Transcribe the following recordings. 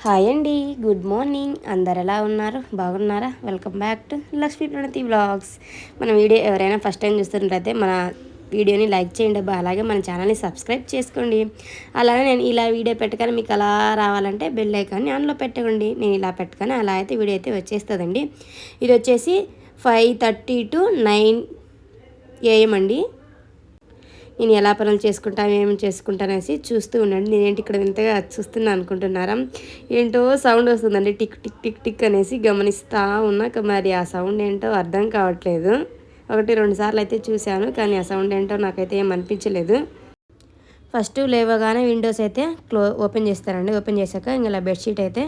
Hi అండి. Good morning. అందరు ఎలా ఉన్నారు? బాగున్నారా? Welcome back to Lakshmi Pranathi vlogs. మన వీడియో ఎవరైనా ఫస్ట్ టైం చూస్తున్నట్లయితే మన వీడియోని లైక్ చేయండి అబ్బా. అలాగే మన ఛానల్ని సబ్స్క్రైబ్ చేసుకోండి. అలానే నేను ఇలా వీడియో పెట్టగానే మీకు అలా రావాలంటే బెల్ ఐకాన్ని ఆన్లో పెట్టకండి. నేను ఇలా పెట్టగానే అలా అయితే వీడియో అయితే వచ్చేస్తుందండి. ఇది వచ్చేసి 5:30 to 9 AM అండి. నేను ఎలా పనులు చేసుకుంటాను ఏమి చేసుకుంటానేసి చూస్తూ ఉండండి. నేనేంటి ఇక్కడ వింతగా చూస్తున్నా అనుకుంటున్నారా? ఏంటో సౌండ్ వస్తుందండి, టిక్ టిక్ టిక్ టిక్ అనేసి గమనిస్తూ ఉన్నా. మరి ఆ సౌండ్ ఏంటో అర్థం కావట్లేదు. 1-2 సార్లు అయితే చూశాను, కానీ ఆ సౌండ్ ఏంటో నాకైతే ఏం అనిపించలేదు. ఫస్ట్ లేవగానే విండోస్ అయితే ఓపెన్ చేస్తారండి. ఓపెన్ చేశాక ఇలా బెడ్షీట్ అయితే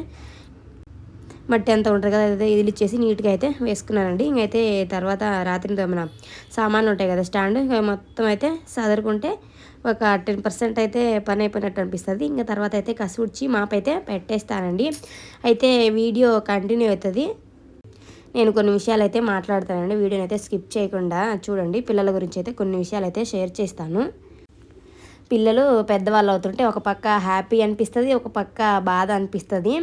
మట్టి అంతా ఉంటుంది కదా, అదే ఇదిలిచ్చేసి నీట్గా అయితే వేసుకున్నానండి. ఇంకైతే తర్వాత రాత్రి మన సామాన్లు ఉంటాయి కదా స్టాండ్, మొత్తం అయితే సదరుకుంటే ఒక 10% అయితే పని అయిపోయినట్టు అనిపిస్తుంది. ఇంకా తర్వాత అయితే కసుడ్చి మాప్ అయితే పెట్టేస్తానండి. అయితే వీడియో కంటిన్యూ అవుతుంది. నేను కొన్ని విషయాలు అయితే మాట్లాడతానండి. వీడియోని అయితే స్కిప్ చేయకుండా చూడండి. పిల్లల గురించి అయితే కొన్ని విషయాలు అయితే షేర్ చేస్తాను. పిల్లలు పెద్దవాళ్ళు అవుతుంటే ఒక పక్క హ్యాపీ అనిపిస్తుంది, ఒక పక్క బాధ అనిపిస్తుంది.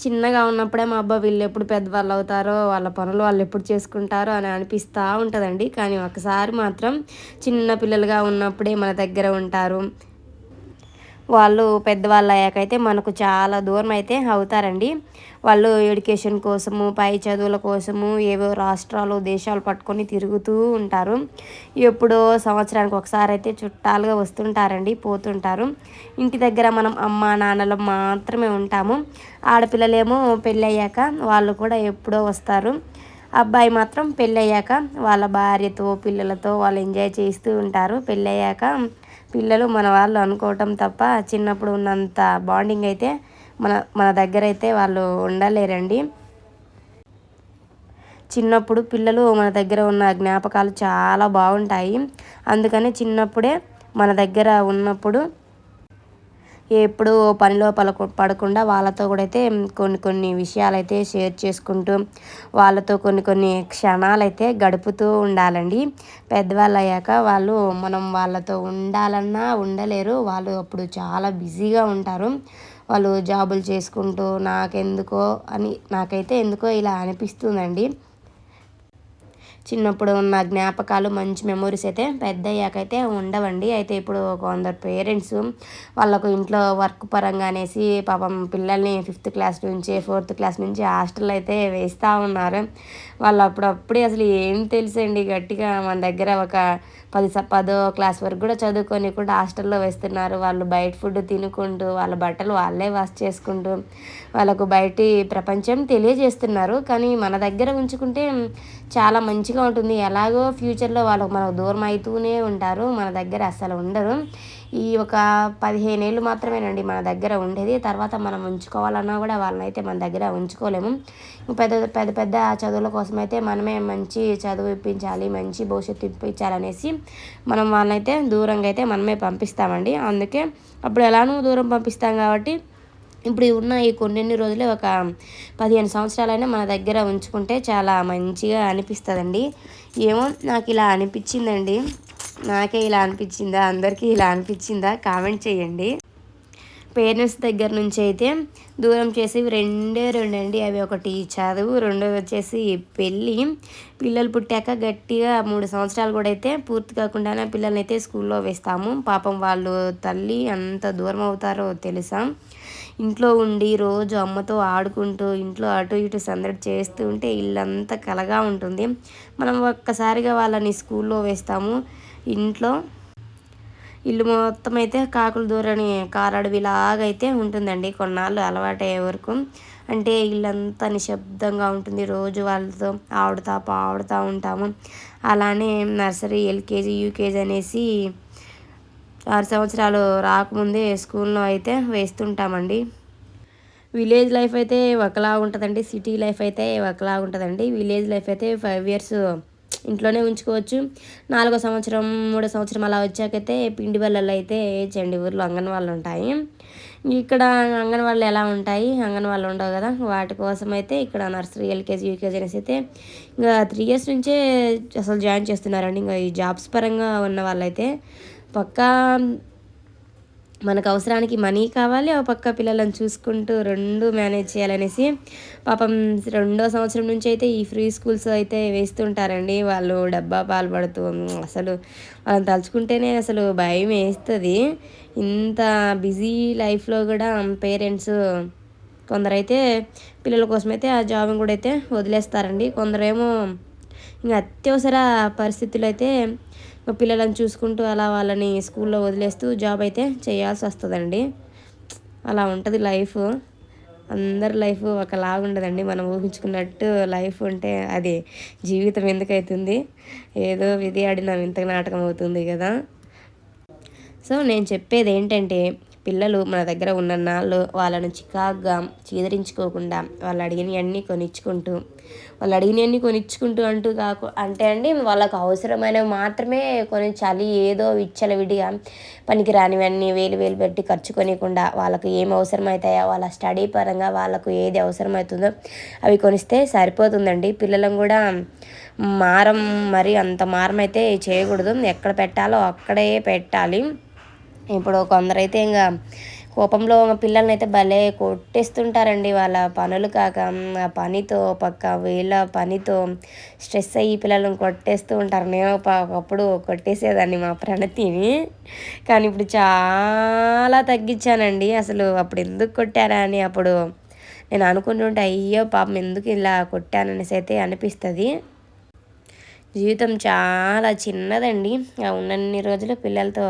చిన్నగా ఉన్నప్పుడే మా అబ్బా వీళ్ళు ఎప్పుడు పెద్దవాళ్ళు అవుతారో, వాళ్ళ పనులు వాళ్ళు ఎప్పుడు చేసుకుంటారో అని అనిపిస్తూ ఉంటుందండి. కానీ ఒకసారి మాత్రం చిన్న పిల్లలుగా ఉన్నప్పుడే మన దగ్గర ఉంటారు. వాళ్ళు పెద్దవాళ్ళు అయ్యాకైతే మనకు చాలా దూరం అయితే అవుతారండి. వాళ్ళు ఎడ్యుకేషన్ కోసము, పై చదువుల కోసము ఏవో రాష్ట్రాలు దేశాలు పట్టుకొని తిరుగుతూ ఉంటారు. ఎప్పుడో సంవత్సరానికి ఒకసారి అయితే చుట్టాలుగా వస్తుంటారండి, పోతుంటారు. ఇంటి దగ్గర మనం అమ్మ నాన్నలు మాత్రమే ఉంటాము. ఆడపిల్లలేమో పెళ్ళయ్యాక వాళ్ళు కూడా ఎప్పుడో వస్తారు. అబ్బాయి మాత్రం పెళ్ళయ్యాక వాళ్ళ భార్యతో పిల్లలతో వాళ్ళు ఎంజాయ్ చేస్తూ ఉంటారు. పెళ్ళయ్యాక పిల్లలు మన వాళ్ళు అనుకోవటం తప్ప చిన్నప్పుడు ఉన్నంత బాండింగ్ అయితే మన మన దగ్గర అయితే వాళ్ళు ఉండలేరండి. చిన్నప్పుడు పిల్లలు మన దగ్గర ఉన్న జ్ఞాపకాలు చాలా బాగుంటాయి. అందుకని చిన్నప్పుడే మన దగ్గర ఉన్నప్పుడు ఎప్పుడు పనిలో పడకుండా వాళ్ళతో కూడా అయితే కొన్ని కొన్ని విషయాలైతే షేర్ చేసుకుంటూ వాళ్ళతో కొన్ని కొన్ని క్షణాలైతే గడుపుతూ ఉండాలండి. పెద్దవాళ్ళు అయ్యాక వాళ్ళు మనం వాళ్ళతో ఉండాలన్నా ఉండలేరు. వాళ్ళు అప్పుడు చాలా బిజీగా ఉంటారు. వాళ్ళు జాబులు చేసుకుంటూ నాకైతే ఎందుకో ఇలా అనిపిస్తుందండి. చిన్నప్పుడు ఉన్న జ్ఞాపకాలు మంచి మెమొరీస్ అయితే పెద్ద అయ్యాకైతే ఉండవండి. అయితే ఇప్పుడు కొందరు పేరెంట్స్ వాళ్ళకు ఇంట్లో వర్క్ పరంగా అనేసి పాపం పిల్లల్ని 5th క్లాస్ నుంచి 4th క్లాస్ నుంచి హాస్టల్లో అయితే వేస్తూ ఉన్నారు. వాళ్ళు అప్పుడప్పుడే అసలు ఏం తెలుసండి, గట్టిగా మన దగ్గర ఒక 10వ క్లాస్ వరకు కూడా చదువుకొని కూడా హాస్టల్లో వేస్తున్నారు. వాళ్ళు బయట ఫుడ్ తినుకుంటూ వాళ్ళ బట్టలు వాళ్ళే వాష్ చేసుకుంటూ వాళ్ళకు బయటి ప్రపంచం తెలియజేస్తున్నారు. కానీ మన దగ్గర ఉంచుకుంటే చాలా మంచిగా ఉంటుంది. ఎలాగో ఫ్యూచర్లో వాళ్ళకు మనకు దూరం అవుతూనే ఉంటారు, మన దగ్గర అస్సలు ఉండరు. ఈ ఒక 15 ఏళ్ళు మాత్రమేనండి మన దగ్గర ఉండేది. తర్వాత మనం ఉంచుకోవాలన్నా కూడా వాళ్ళని అయితే మన దగ్గర ఉంచుకోలేము. పెద్ద పెద్ద పెద్ద చదువుల కోసం అయితే మనమే మంచి చదువు ఇప్పించాలి, మంచి భవిష్యత్తు ఇప్పించాలనేసి మనం వాళ్ళనైతే దూరంగా అయితే మనమే పంపిస్తామండి. అందుకే అప్పుడు ఎలానో దూరం పంపిస్తాం కాబట్టి ఇప్పుడు ఉన్న ఈ కొన్ని రోజులే ఒక 15 సంవత్సరాలైనా మన దగ్గర ఉంచుకుంటే చాలా మంచిగా అనిపిస్తుందండి. ఏమో నాకు ఇలా అనిపించిందండి. నాకే ఇలా అనిపించిందా, అందరికీ ఇలా అనిపించిందా కామెంట్ చేయండి. పేరెంట్స్ దగ్గర నుంచి అయితే దూరం చేసేవి రెండండి. అవి ఒకటి చదువు, రెండోది వచ్చేసి పెళ్ళి. పిల్లలు పుట్టాక గట్టిగా 3 సంవత్సరాలు కూడా అయితే పూర్తి కాకుండానే పిల్లల్ని అయితే స్కూల్లో వేస్తాము. పాపం వాళ్ళు తల్లి అంత దూరం అవుతారో తెలుసా. ఇంట్లో ఉండి రోజు అమ్మతో ఆడుకుంటూ ఇంట్లో అటు ఇటు సందడి చేస్తూ ఉంటే ఇల్లంతా కలగా ఉంటుంది. మనం ఒక్కసారిగా వాళ్ళని స్కూల్లో వేస్తాము. ఇంట్లో ఇల్లు మొత్తం అయితే కాకులు దూరని కారడవిలాగైతే ఉంటుందండి కొన్నాళ్ళు అలవాటయ్యే వరకు. అంటే ఇల్లంతా నిశ్శబ్దంగా ఉంటుంది. రోజు వాళ్ళతో పాడుతూ ఉంటాము. అలానే నర్సరీ, ఎల్కేజీ, యూకేజీ అనేసి 6 సంవత్సరాలు రాకముందే స్కూల్లో అయితే వేస్తుంటామండి. విలేజ్ లైఫ్ అయితే ఒకలా ఉంటుందండి, సిటీ లైఫ్ అయితే ఒకలా ఉంటుందండి. విలేజ్ లైఫ్ అయితే 5 ఇయర్స్ ఇంట్లోనే ఉంచుకోవచ్చు. 4వ సంవత్సరం 3వ సంవత్సరం అలా వచ్చాకైతే పిండి బళ్ళల్లో అయితే వేయచ్చండి. ఊర్లో అంగన్వాళ్ళు ఉంటాయి. ఇక్కడ అంగన్వాళ్ళు ఎలా ఉంటాయి, అంగన్వాళ్ళు ఉండవు కదా. వాటి కోసం అయితే ఇక్కడ నర్సరీ, ఎల్కేజీ, యూకేజీ అనేసి అయితే ఇంకా 3 ఇయర్స్ నుంచే అసలు జాయిన్ చేస్తున్నారండి. ఇంకా ఈ జాబ్స్ పరంగా ఉన్న వాళ్ళైతే పక్కా మనకు అవసరానికి మనీ కావాలి, ఒక పక్క పిల్లలను చూసుకుంటూ రెండు మేనేజ్ చేయాలనేసి పాపం 2వ సంవత్సరం నుంచి అయితే ఈ ఫ్రీ స్కూల్స్ అయితే వేస్తుంటారండి. వాళ్ళు డబ్బా పాలు పడుతూ అసలు వాళ్ళని తలుచుకుంటేనే అసలు భయం వేస్తుంది. ఇంత బిజీ లైఫ్లో కూడా పేరెంట్స్ కొందరైతే పిల్లల కోసమైతే ఆ జాబ్ని కూడా అయితే వదిలేస్తారండి. కొందరేమో ఇంకా అత్యవసర పరిస్థితులు అయితే పిల్లలను చూసుకుంటూ అలా వాళ్ళని స్కూల్లో వదిలేస్తూ జాబ్ అయితే చేయాల్సి వస్తుందండి. అలా ఉంటుంది లైఫ్. అందరి లైఫ్ ఒకలాగా ఉండదండి. మనం ఊహించుకున్నట్టు లైఫ్ ఉంటే అది జీవితం ఎందుకవుతుంది? ఏదో విధి ఆడిన వింత నాటకం అవుతుంది కదా. సో నేను చెప్పేది ఏంటంటే పిల్లలు మన దగ్గర ఉన్న నాళ్ళు వాళ్ళను చికాగ్గా చీదరించుకోకుండా వాళ్ళు అడిగినవన్నీ కొనిచ్చుకుంటూ అంటే అండి వాళ్ళకు అవసరమైనవి మాత్రమే కొనిచ్చాలి. ఏదో విచ్చలవిడిగా పనికి రానివన్నీ వేలు పెట్టి ఖర్చు కొనియకుండా వాళ్ళకు ఏం అవసరమవుతాయో వాళ్ళ స్టడీ పరంగా వాళ్ళకు ఏది అవసరమవుతుందో అవి కొనిస్తే సరిపోతుందండి. పిల్లలను కూడా మరి అంత మారమైతే చేయకూడదు. ఎక్కడ పెట్టాలో అక్కడే పెట్టాలి. ఇప్పుడు కొందరైతే ఇంకా కోపంలో పిల్లల్ని అయితే భలే కొట్టేస్తుంటారండి. వాళ్ళ పనులు కాక ఆ పనితో పక్క వీళ్ళ పనితో స్ట్రెస్ అయ్యి పిల్లలను కొట్టేస్తూ ఉంటారు. నేను ఒకప్పుడు కొట్టేసేదాన్ని మా ప్రణతిని, కానీ ఇప్పుడు చాలా తగ్గించానండి. అసలు అప్పుడు ఎందుకు కొట్టారా అని అప్పుడు నేను అనుకుంటుంటే అయ్యో పాపం ఎందుకు ఇలా కొట్టాననేసి అయితే అనిపిస్తుంది. జీవితం చాలా చిన్నదండి. ఉన్నన్ని రోజులు పిల్లలతో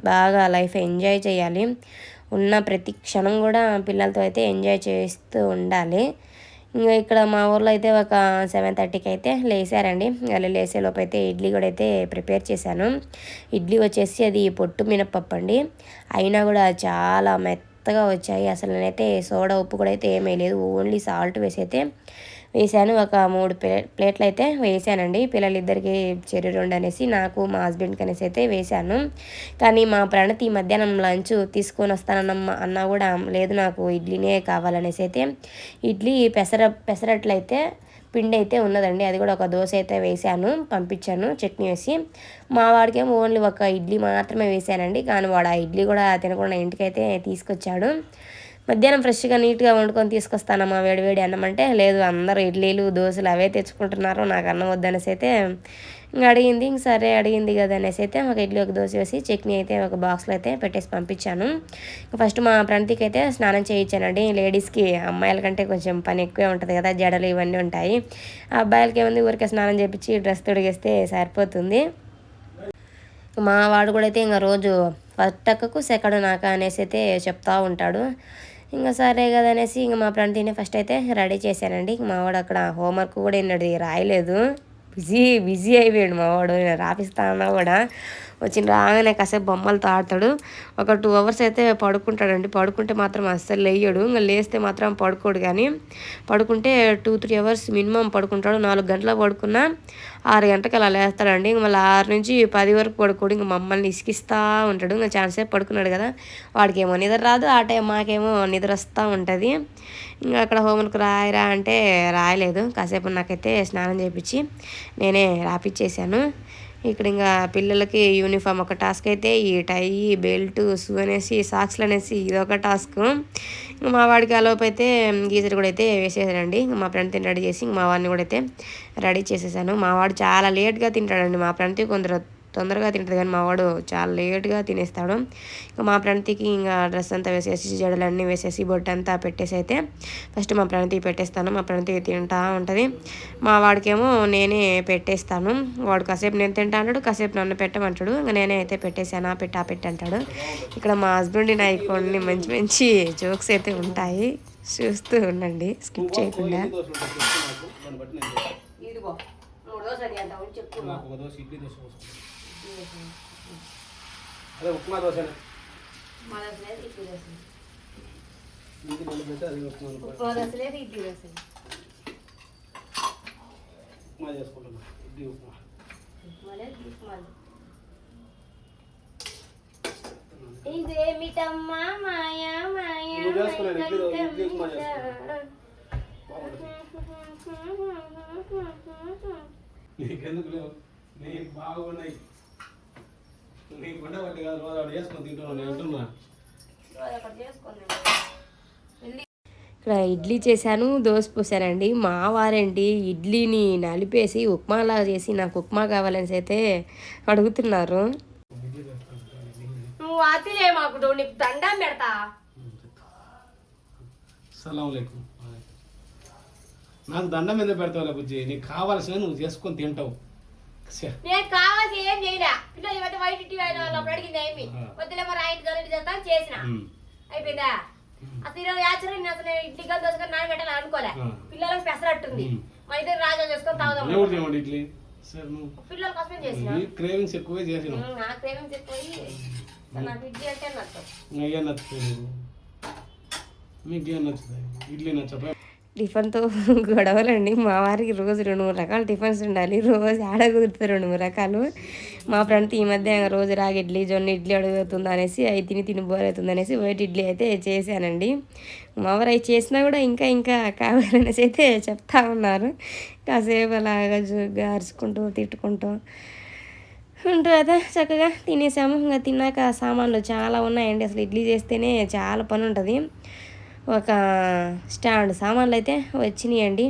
బాగా లైఫ్ ఎంజాయ్ చేయాలి. ఉన్న ప్రతి క్షణం కూడా పిల్లలతో అయితే ఎంజాయ్ చేస్తూ ఉండాలి. ఇంకా ఇక్కడ మా ఊర్లో అయితే ఒక 7:30కి అయితే లేసారండి. వాళ్ళు లేసేలోపు అయితే ఇడ్లీ కూడా అయితే ప్రిపేర్ చేశాను. ఇడ్లీ వచ్చేసి అది పొట్టు మినపప్పు అండి. అయినా కూడా చాలా మెత్తగా వచ్చాయి. అసలు నేనైతే సోడా ఉప్పు కూడా అయితే ఏమీ లేదు, ఓన్లీ సాల్ట్ వేసి అయితే వేసాను. ఒక 3 ప్లేట్లు అయితే వేసానండి. పిల్లలిద్దరికి చెరి 2 అనేసి నాకు మా హస్బెండ్కి అనేసి అయితే వేశాను. కానీ మా ప్రణతి మధ్యాహ్నం లంచ్ తీసుకొని అన్నా కూడా లేదు నాకు ఇడ్లీనే కావాలనేసి అయితే ఇడ్లీ పెసరట్లయితే పిండి అయితే ఉన్నదండి. అది కూడా ఒక దోశ అయితే వేసాను, పంపించాను చట్నీ వేసి. మా వాడికేమో ఓన్లీ ఒక ఇడ్లీ మాత్రమే వేసానండి. కానీ వాడు ఆ ఇడ్లీ కూడా తినకుండా ఇంటికైతే తీసుకొచ్చాడు. మధ్యాహ్నం ఫ్రెష్గా నీట్గా వండుకొని తీసుకొస్తానమ్మా వేడివేడి అన్నం అంటే లేదు, అందరూ ఇడ్లీలు దోశలు అవే తెచ్చుకుంటున్నారు, నాకు అన్నం వద్దనేసి అయితే ఇంకా అడిగింది. ఇంక సరే అడిగింది కదా అనేసి అయితే ఒక ఇడ్లీ ఒక దోశ వేసి చట్నీ అయితే ఒక బాక్స్లో అయితే పెట్టేసి పంపించాను. ఫస్ట్ మా ప్రణతికి అయితే స్నానం చేయించానండి. లేడీస్కి అమ్మాయిల కంటే కొంచెం పని ఎక్కువే ఉంటుంది కదా, జడలు ఇవన్నీ ఉంటాయి. ఆ అబ్బాయిలకి ఏముంది, ఊరికే స్నానం చేయించి డ్రెస్ తొడిగేస్తే సరిపోతుంది. మా వాడు కూడా అయితే ఇంకా రోజు ఫస్ట్ అక్కకు సెకండ్ నాక అనేసి అయితే చెప్తా ఉంటాడు. ఇంకా సరే కదా అనేసి ఇంకా మా ప్రణతిని ఫస్ట్ అయితే రెడీ చేశానండి. మా వాడు అక్కడ హోంవర్క్ కూడా ఎన్నడూ రాయలేదు, బిజీ అయిపోయాడు మా వాడు. నేను రాపిస్తా అన్నా కూడా రాగానే కాసేపు బొమ్మలతో ఆడతాడు. ఒక 2 hours అయితే పడుకుంటాడండి. పడుకుంటే మాత్రం అస్సలు లేయడు. ఇంకా లేస్తే మాత్రం పడుకోడు. కానీ పడుకుంటే 2-3 hours మినిమం పడుకుంటాడు. 4 గంటలకు పడుకున్నా 6 గంటలకు అలా లేస్తాడండి. ఇంక మళ్ళీ 6 నుంచి 10 వరకు పడుకోడు. ఇంక మమ్మల్ని ఇసికిస్తూ ఉంటాడు. ఇంకా ఛాన్సేపు పడుకున్నాడు కదా, వాడికి ఏమో నిద్ర రాదు, ఆ టైం మాకేమో నిద్ర వస్తూ ఉంటుంది. ఇంకా అక్కడ హోంవర్క్ రాయరా అంటే రాయలేదు. కాసేపు నాకైతే స్నానం చేయించి నేనే రాపిచ్చేసాను. ఇక్కడ ఇంకా పిల్లలకి యూనిఫామ్ ఒక టాస్క్ అయితే, ఈ టై బెల్ట్ షూ అనేసి సాక్స్లు అనేసి ఇదొక టాస్క్. మా వాడికి ఆలోపు అయితే గీజర్ కూడా అయితే వేసేసానండి. మా ఫ్రెండ్ రెడీ చేసి మా వాడిని కూడా అయితే రెడీ చేసేసాను. మా వాడు చాలా లేట్గా తింటాడండి. మా ఫ్రెండ్కి కొందరు తొందరగా తింటుంది కానీ మా వాడు చాలా లేట్గా తినేస్తాడు. ఇంకా మా ప్రణతికి ఇంకా డ్రెస్ అంతా వేసేసి జడలన్నీ వేసేసి బొట్టు అంతా పెట్టేసి అయితే ఫస్ట్ మా ప్రణతికి పెట్టేస్తాను. మా ప్రణతి తింటా ఉంటుంది. మా వాడికేమో నేనే పెట్టేస్తాను. వాడు కాసేపు నేను తింటా అంటాడు, కాసేపు నన్ను పెట్టమంటాడు. ఇంకా నేనే అయితే పెట్టేసాను, పెట్టి అంటాడు. ఇక్కడ మా హస్బెండ్ నా కొన్ని మంచి జోక్స్ అయితే ఉంటాయి, చూస్తూ ఉండండి స్కిప్ చేయకుండా. అదే ఉప్మా దోశ ఉప్మా చేసుకుంటున్నా. ఇడ్లీ ఉప్మా ఇదేమిటమ్మా మాయా మాయా నీకెందుకు లేవు, నీకు బాగున్నాయి. నీకు ఉండబట్టి కాదు, రోజు వాడు వేసుకొని తింటున్నాను నేను అంటున్నా. ఇక్కడ ఇడ్లీ చేశాను, దోశ పోసానండి. మా వారేంటి ఇడ్లీని నలిపేసి ఉప్మాలాగా చేసి నాకు ఉప్మా కావాలని అయితే అడుగుతున్నారు. నువ్వు అతిలే మాకు, నీకు దండం పెడతా. సలాంలేకు. నాకు దండం ఎందుకు పెడతావు బుజ్జి? నీకు కావాల్సిన నువ్వు చేసుకొని తింటావు. నేను కావాల్సి ఏం చేయలే. పిల్లలు ఇవన్నీ వైట్ ఇడ్లీ అప్పుడు అడిగింది ఏమి వద్దులే మరి ఆయన గల్లి చేస్తా చేసిన అయిపోయిందా. అసలు ఈరోజు యాక్చువల్గా నేను అసలు ఇడ్లీ గల్ దోశ నాన్న పెట్టాలని అనుకోలే. పిల్లలకు పెసరట్టుంది, మా ఇద్దరు రాజా చేసుకొని తాగుదాం. ఇడ్లీ పిల్లల కోసం చేసిన క్రేవింగ్స్ ఎక్కువే చేసిన. నా క్రేవింగ్స్ ఎక్కువ నాకు ఇడ్లీ అంటే నచ్చదు. ఏం నచ్చుతుంది మీకేం నచ్చుతాయి? ఇడ్లీ నచ్చపా? టిఫిన్తో గొడవలండి. మా వారికి రోజు 2-3 రకాల టిఫిన్స్ ఉండాలి. రోజు ఆడ కుదురుతారు 2-3 రకాలు. మా ఫ్రెండ్ ఈ మధ్య రోజు రాగి ఇడ్లీ, జొన్న ఇడ్లీ అడుగుతుంది అనేసి అవి తిని బోర్ అవుతుంది అనేసి వైట్ ఇడ్లీ అయితే చేశానండి. మా వారు అవి చేసినా కూడా ఇంకా కావాలనేసి అయితే చెప్తా ఉన్నారు. కాసేపు అలాగా అరుచుకుంటూ తిట్టుకుంటూ ఉంటారు కదా. చక్కగా తినేసాము. ఇంకా తిన్నాక సామాన్లు చాలా ఉన్నాయండి. అసలు ఇడ్లీ చేస్తేనే చాలా పని ఉంటుంది. ఒక స్టాండ్ సామాన్లు అయితే వచ్చినాయండి.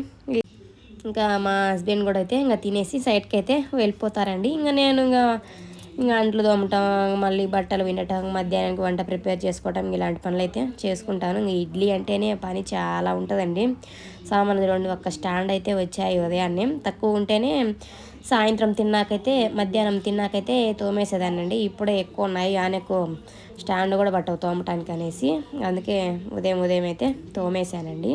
ఇంకా మా హస్బెండ్ కూడా అయితే ఇంకా తినేసి సైడ్కి అయితే వెళ్ళిపోతారండి. ఇంకా నేను ఇంకా అంట్లు తోమటం, మళ్ళీ బట్టలు వినటం, మధ్యాహ్నానికి వంట ప్రిపేర్ చేసుకోవటం, ఇలాంటి పనులు అయితే చేసుకుంటాను. ఇంకా ఇడ్లీ అంటేనే పని చాలా ఉంటుందండి. సామాన్లు 2 ఒక్క స్టాండ్ అయితే వచ్చాయి ఉదయాన్నే. తక్కువ ఉంటేనే సాయంత్రం తిన్నాకైతే, మధ్యాహ్నం తిన్నాకైతే తోమేసేదానండి. ఇప్పుడే ఎక్కువ ఉన్నాయి, ఎక్కువ స్టాండ్ కూడా పట్టవు తోమటానికి అనేసి అందుకే ఉదయం అయితే తోమేశానండి.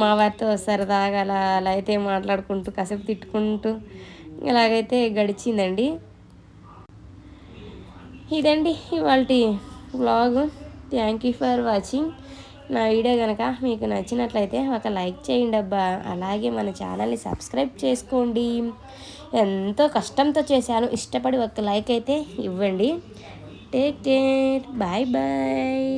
మా వారితో సరదాగా అలా అయితే మాట్లాడుకుంటూ కాసేపు తిట్టుకుంటూ ఇలాగైతే గడిచిందండి. ఇదండి ఇవాల్టి vlog. Thank you for watching. నా వీడియో కనుక మీకు నచ్చినట్లయితే ఒక లైక్ చేయండి అబ్బా. అలాగే మన ఛానల్ని సబ్స్క్రైబ్ చేసుకోండి. ఎంతో కష్టంతో చేశాను, ఇష్టపడి ఒక లైక్ అయితే ఇవ్వండి. Take care, bye bye.